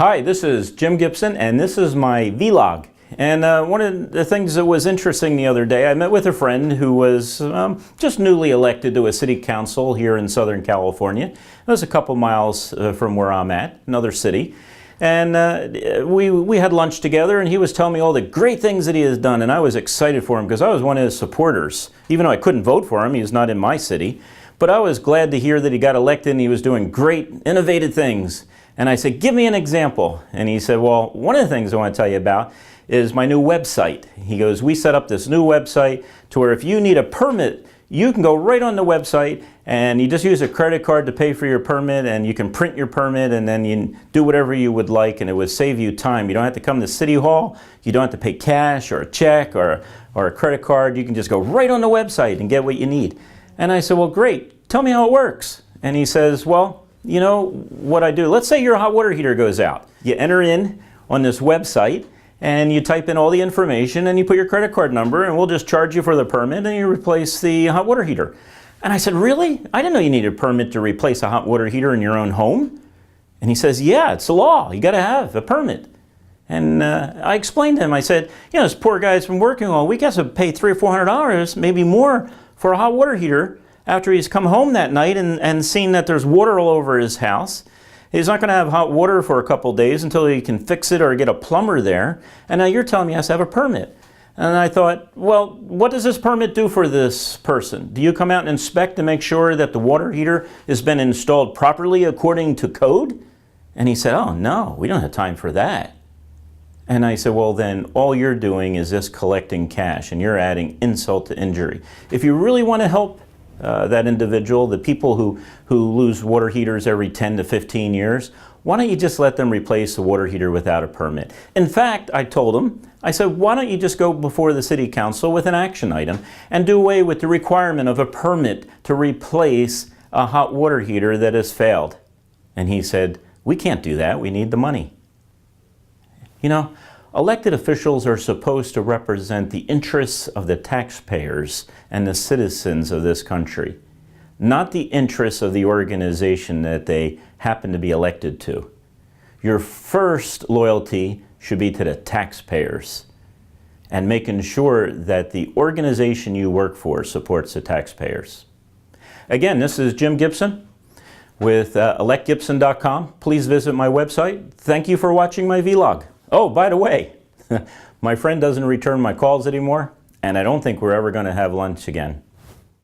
Hi, this is Jim Gibson, and this is my vlog. And one of the things that was interesting the other day, I met with a friend who was just newly elected to a city council here in Southern California. It was a couple miles from where I'm at, another city. And we had lunch together, and he was telling me all the great things that he has done, and I was excited for him because I was one of his supporters. Even though I couldn't vote for him, he's not in my city. But I was glad to hear that he got elected and he was doing great, innovative things. And I said, give me an example. And he said, well, one of the things I want to tell you about is my new website. He goes, we set up this new website to where if you need a permit, you can go right on the website and you just use a credit card to pay for your permit, and you can print your permit and then you do whatever you would like, and it would save you time. You don't have to come to City Hall. You don't have to pay cash or a check or a credit card. You can just go right on the website and get what you need. And I said, well, great. Tell me how it works. And he says, well, you know what I do? Let's say your hot water heater goes out. You enter in on this website and you type in all the information and you put your credit card number, and we'll just charge you for the permit and you replace the hot water heater. And I said, really? I didn't know you needed a permit to replace a hot water heater in your own home. And he says, yeah, it's the law. You got to have a permit. And I explained to him, I said, you know, this poor guy's been working all week. He has to pay $300 or $400, maybe more, for a hot water heater after he's come home that night and seen that there's water all over his house. He's not going to have hot water for a couple days until he can fix it or get a plumber there. And now you're telling me he has to have a permit. And I thought, well, what does this permit do for this person? Do you come out and inspect to make sure that the water heater has been installed properly according to code? And he said, oh, no, we don't have time for that. And I said, well, then all you're doing is just collecting cash, and you're adding insult to injury. If you really want to help that individual, the people who lose water heaters every 10 to 15 years, why don't you just let them replace the water heater without a permit? In fact, I told him, I said, why don't you just go before the city council with an action item and do away with the requirement of a permit to replace a hot water heater that has failed? And he said, we can't do that, we need the money. You know, elected officials are supposed to represent the interests of the taxpayers and the citizens of this country, not the interests of the organization that they happen to be elected to. Your first loyalty should be to the taxpayers and making sure that the organization you work for supports the taxpayers. Again, this is Jim Gibson with electgibson.com. Please visit my website. Thank you for watching my vlog. Oh, by the way, my friend doesn't return my calls anymore, and I don't think we're ever going to have lunch again.